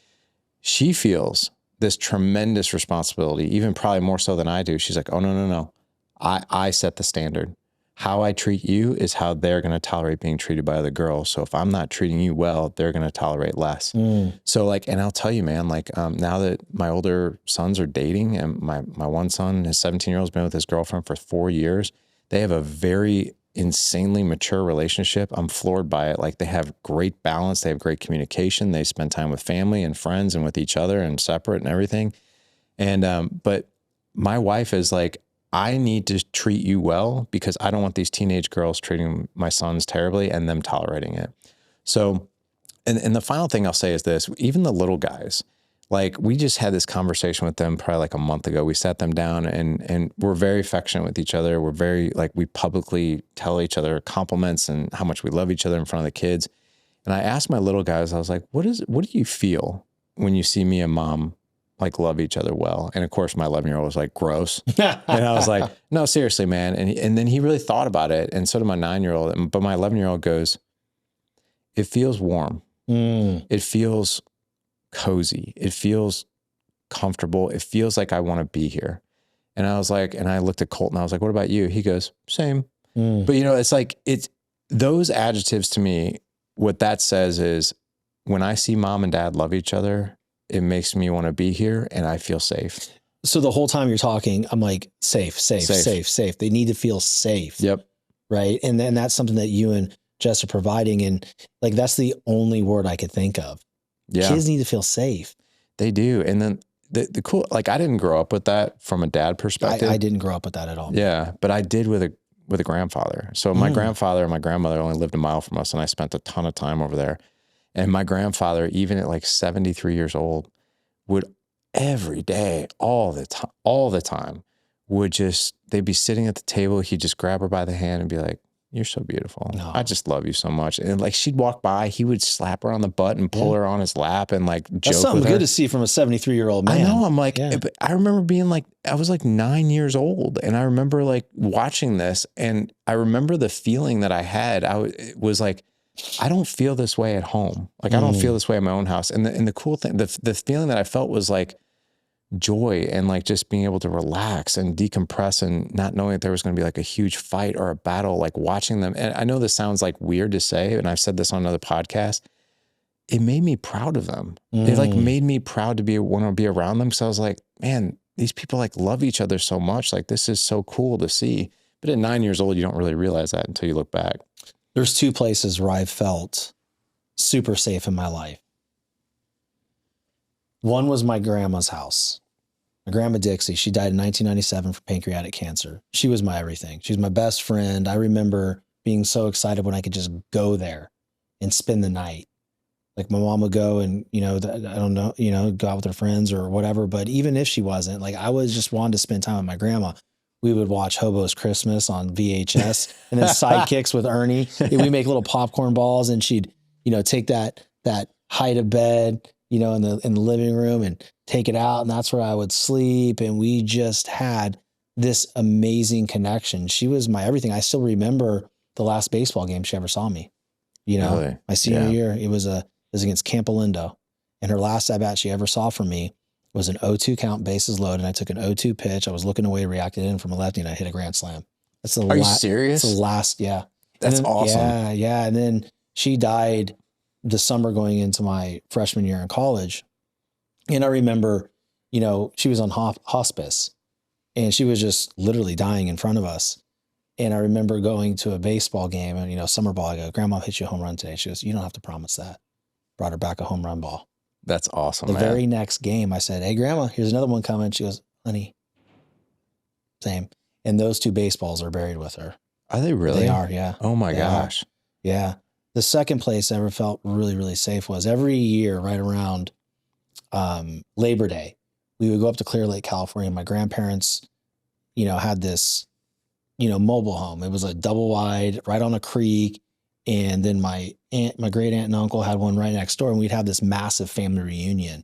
She feels this tremendous responsibility, even probably more so than I do. She's like, oh, no. I set the standard. How I treat you is how they're going to tolerate being treated by other girls. So if I'm not treating you well, they're going to tolerate less. So like, and I'll tell you, man, like now that my older sons are dating, and my one son, his 17-year-old, has been with his girlfriend for 4 years. They have a very insanely mature relationship. I'm floored by it. Like they have great balance. They have great communication. They spend time with family and friends and with each other and separate and everything. And, but my wife is like, I need to treat you well because I don't want these teenage girls treating my sons terribly and them tolerating it. So, and the final thing I'll say is this, even the little guys, like we just had this conversation with them probably like a month ago. We sat them down and we're very affectionate with each other. We're very like, we publicly tell each other compliments and how much we love each other in front of the kids. And I asked my little guys, I was like, what do you feel when you see me and mom like love each other well? And of course my 11-year-old was like, gross. And I was like, no, seriously, man. And then he really thought about it. And so did my 9-year-old. But my 11-year-old goes, it feels warm. It feels cozy. It feels comfortable. It feels like I want to be here. And I was like, and I looked at Colton, I was like, what about you? He goes, same. But you know, it's like, it's those adjectives to me, what that says is when I see mom and dad love each other, it makes me want to be here and I feel safe. So the whole time you're talking, I'm like, safe. They need to feel safe. Yep. Right. And then that's something that you and Jess are providing. And like, that's the only word I could think of. Yeah. Kids need to feel safe. They do. And then the cool, like I didn't grow up with that from a dad perspective. I didn't grow up with that at all. Yeah. But I did with a grandfather. So my grandfather and my grandmother only lived a mile from us and I spent a ton of time over there. And my grandfather, even at like 73 years old, would every day, all the time, they'd be sitting at the table. He'd just grab her by the hand and be like, you're so beautiful. No. I just love you so much. And like, she'd walk by, he would slap her on the butt and pull her on his lap and like joke with her. That's something good to see from a 73-year-old man. I know. I'm like, but I remember being like, I was like 9 years old and I remember like watching this and I remember the feeling that I had. It was like, I don't feel this way at home. Like I don't feel this way in my own house. And the cool thing, the feeling that I felt was like joy and like just being able to relax and decompress and not knowing that there was going to be like a huge fight or a battle, like watching them. And I know this sounds like weird to say, and I've said this on another podcast. It made me proud of them. It like made me proud to want to be around them. So I was like, man, these people like love each other so much. Like this is so cool to see. But at 9 years old, you don't really realize that until you look back. There's 2 places where I've felt super safe in my life. One was my grandma's house. My grandma Dixie, she died in 1997 from pancreatic cancer. She was my everything. She was my best friend. I remember being so excited when I could just go there and spend the night. Like my mom would go and, I don't know, go out with her friends or whatever. But even if she wasn't, like I was just wanted to spend time with my grandma. We would watch Hobo's Christmas on VHS and then Sidekicks with Ernie. We make little popcorn balls and she'd, take that height of bed, in the living room and take it out. And that's where I would sleep. And we just had this amazing connection. She was my everything. I still remember the last baseball game she ever saw me, Really? My senior year. It was against Camp Alindo. And her last at bat she ever saw from me was an 0-2 count, bases loaded. And I took an 0-2 pitch. I was looking away, reacted in from a lefty, and I hit a grand slam. That's the Are you serious? That's the last, yeah. That's awesome. Yeah. And then she died the summer going into my freshman year in college. And I remember, she was on hospice and she was just literally dying in front of us. And I remember going to a baseball game and, summer ball, I go, Grandma hit you a home run today. She goes, you don't have to promise that. Brought her back a home run ball. That's awesome. The very next game, I said, hey, Grandma, here's another one coming. She goes, honey, same. And those 2 baseballs are buried with her. Are they really? They are, yeah. Oh my gosh. Yeah. The second place I ever felt really, really safe was every year right around Labor Day, we would go up to Clear Lake, California. My grandparents, had this, mobile home. It was a double wide right on a creek. And then my great aunt and uncle had one right next door, and we'd have this massive family reunion.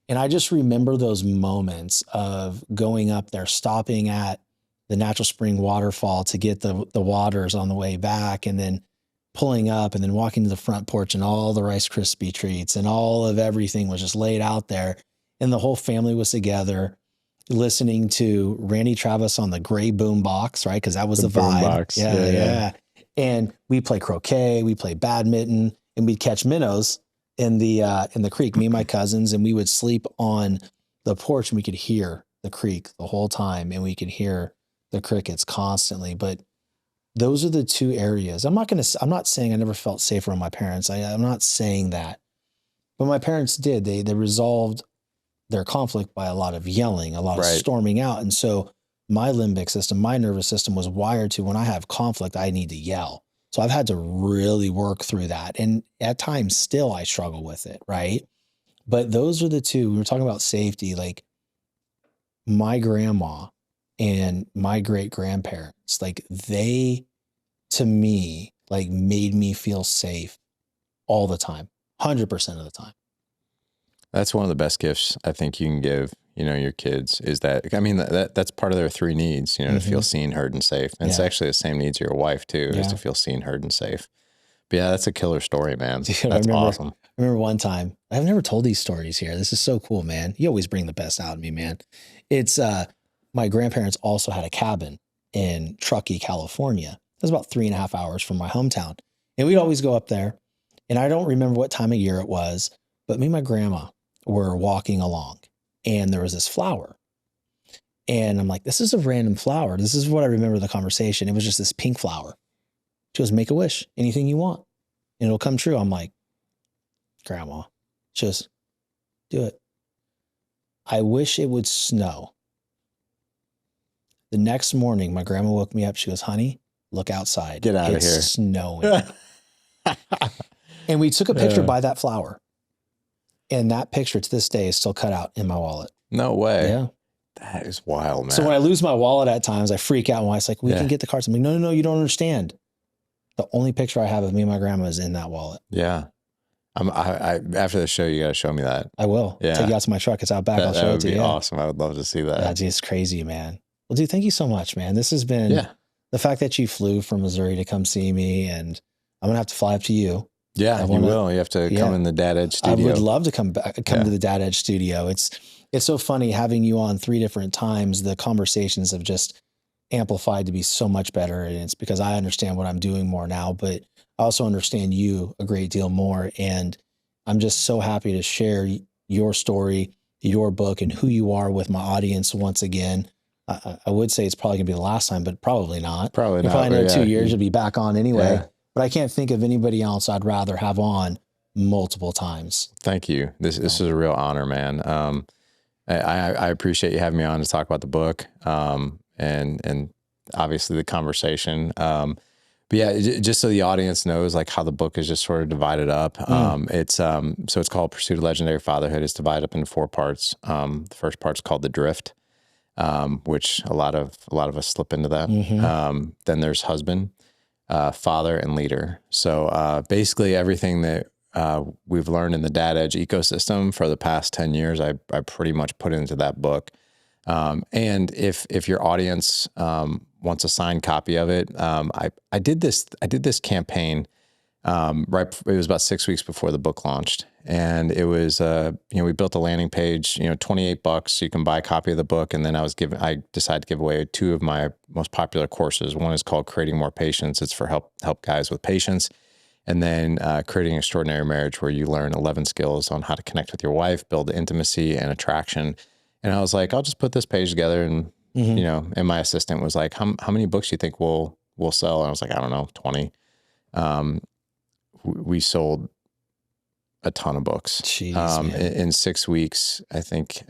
And I just remember those moments of going up there, stopping at the natural spring waterfall to get the waters on the way back, and then pulling up and then walking to the front porch, and all the Rice Krispie treats and all of everything was just laid out there. And the whole family was together listening to Randy Travis on the gray boom box, right? Because that was the vibe. Box. Yeah. And we play croquet, we play badminton, and we'd catch minnows in the creek, me and my cousins, and we would sleep on the porch, and we could hear the creek the whole time, and we could hear the crickets constantly. But those are the two areas. I'm not saying I never felt safe around my parents. I'm not saying that. But my parents did. They resolved their conflict by a lot of yelling, a lot of storming out. And so my limbic system, my nervous system was wired to, when I have conflict, I need to yell. So I've had to really work through that. And at times still I struggle with it, right? But those are the two. We were talking about safety, like my grandma and my great grandparents, like they, to me, like made me feel safe all the time, 100% of the time. That's one of the best gifts I think you can give, your kids, is that, I mean, that's part of their 3 needs, to feel seen, heard, and safe. And it's actually the same needs of your wife too, is to feel seen, heard, and safe. But yeah, that's a killer story, man. Dude, that's awesome. I remember one time, I've never told these stories here. This is so cool, man. You always bring the best out of me, man. It's, my grandparents also had a cabin in Truckee, California. It was about 3.5 hours from my hometown. And we'd always go up there. And I don't remember what time of year it was, but me and my grandma were walking along, and there was this flower. And I'm like, this is a random flower. This is what I remember the conversation. It was just this pink flower. She goes, make a wish, anything you want, and it'll come true. I'm like, Grandma, just do it. I wish it would snow. The next morning, my grandma woke me up. She goes, honey, look outside. Get out of here. It's snowing. And we took a picture by that flower. And that picture to this day is still cut out in my wallet. No way. Yeah. That is wild, man. So when I lose my wallet at times, I freak out. And it's like, we can get the cards. I'm like, no, you don't understand. The only picture I have of me and my grandma is in that wallet. Yeah. I after the show, you got to show me that. I will. Yeah. Take you out to my truck. It's out back. I'll show it to you. That would be awesome. I would love to see that. Yeah, it's crazy, man. Well, dude, thank you so much, man. This has been the fact that you flew from Missouri to come see me, and I'm going to have to fly up to you. Yeah, you will. You have to come in the Dad Edge studio. I would love to come to the Dad Edge studio. It's so funny having you on 3 different times. The conversations have just amplified to be so much better. And it's because I understand what I'm doing more now, but I also understand you a great deal more. And I'm just so happy to share your story, your book, and who you are with my audience once again. I would say it's probably gonna be the last time, but probably not. Probably not. Probably another 2 years, you'll be back on anyway. Yeah. But I can't think of anybody else I'd rather have on multiple times. Thank you. This is a real honor, man. I appreciate you having me on to talk about the book, and obviously the conversation. But yeah, just so the audience knows, like, how the book is just sort of divided up. So it's called Pursuit of Legendary Fatherhood. It's divided up into 4 parts. The first part's called The Drift, which a lot of us slip into that. Then there's Husband, Father, and Leader. So basically everything that we've learned in the Dad Edge ecosystem for the past 10 years, I pretty much put into that book. And if your audience wants a signed copy of it, I did this campaign it was about 6 weeks before the book launched, and it was we built a landing page, $28. You can buy a copy of the book, and then I decided to give away 2 of my most popular courses. One is called Creating More Patience. It's for help guys with patience. And then Creating Extraordinary Marriage, where you learn 11 skills on how to connect with your wife, build intimacy and attraction. And I was like, I'll just put this page together. And, and my assistant was like, how many books do you think we'll sell? And I was like, I don't know, 20. We sold a ton of books. Jeez, in 6 weeks. I think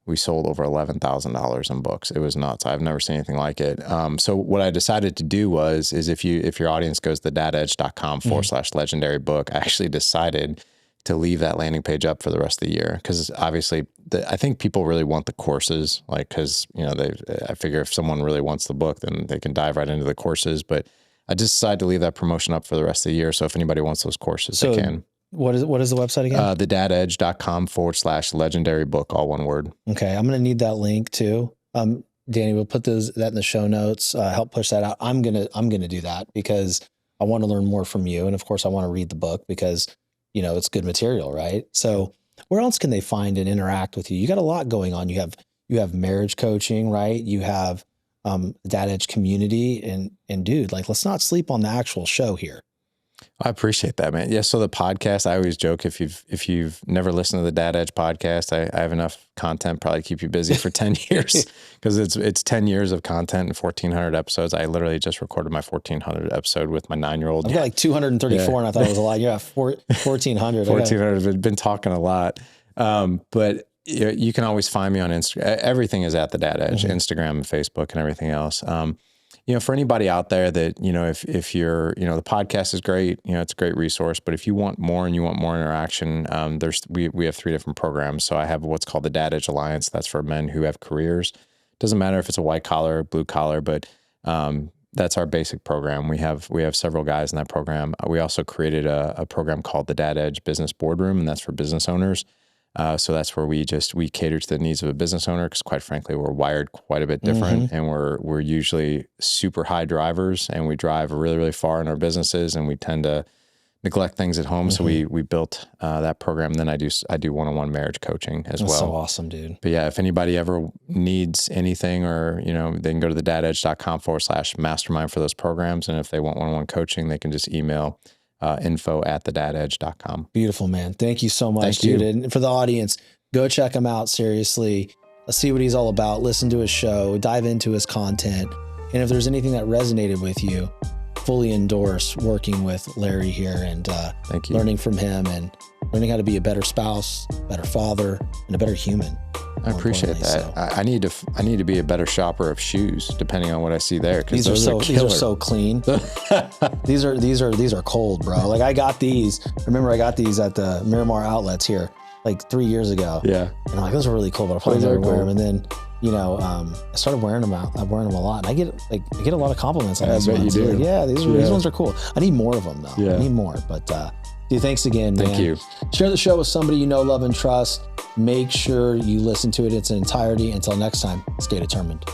we sold over $11,000 in books. It was nuts. I've never seen anything like it. So what I decided to do is if your audience goes to dadedge.com/legendary book, I actually decided to leave that landing page up for the rest of the year. Cause obviously I think people really want the courses, like, cause I figure if someone really wants the book, then they can dive right into the courses. But I just decided to leave that promotion up for the rest of the year. So if anybody wants those courses, they can. What is the website again? thedadedge.com/legendary book, all one word. Okay. I'm going to need that link too. Danny, we'll put that in the show notes, help push that out. I'm going to do that because I want to learn more from you. And of course I want to read the book because, it's good material, right? So where else can they find and interact with you? You got a lot going on. You have marriage coaching, right? You have, Dad Edge community and dude, like, let's not sleep on the actual show here. I appreciate that, man. Yeah. So the podcast, I always joke, if you've never listened to the Dad Edge podcast, I have enough content probably to keep you busy for 10 years because it's 10 years of content and 1,400 episodes. I literally just recorded my 1,400th episode with my 9-year-old. I've got like 234 and I thought it was a lot. You have 1,400. 1,400. I've been talking a lot. But you can always find me on Instagram. Everything is at the Dad Edge, Instagram and Facebook and everything else. For anybody out there that, if you're, the podcast is great, it's a great resource, but if you want more and you want more interaction, we have 3 different programs. So I have what's called the Dad Edge Alliance. That's for men who have careers. Doesn't matter if it's a white collar or blue collar, but, that's our basic program. We have several guys in that program. We also created a program called the Dad Edge Business Boardroom, and that's for business owners. So that's where we cater to the needs of a business owner because quite frankly, we're wired quite a bit different and we're usually super high drivers and we drive really, really far in our businesses and we tend to neglect things at home. So we built that program. Then I do one-on-one marriage coaching as well. That's so awesome, dude. But yeah, if anybody ever needs anything or, they can go to thedadedge.com/mastermind for those programs. And if they want one-on-one coaching, they can just email info@thedadedge.com. Beautiful, man. Thank you so much, dude. And for the audience, go check him out. Seriously, let's see what he's all about. Listen to his show, dive into his content. And if there's anything that resonated with you, fully endorse working with Larry here and thank you. Learning from him and learning how to be a better spouse, better father, and a better human. I appreciate that. So. I need to be a better shopper of shoes, depending on what I see there. These are so clean. these are cold, bro. Like I got these. Remember, I got these at the Miramar outlets here like 3 years ago. Yeah. And I'm like, those are really cool, but I'll probably never wear them. And then, I started wearing them out. I'm wearing them a lot, and I get a lot of compliments. I bet you do. Like, yeah, these ones are cool. I need more of them though. Yeah. I need more, but. Dude, thanks again, man. Thank you. Share the show with somebody you know, love, and trust. Make sure you listen to it in its entirety. Until next time, stay determined.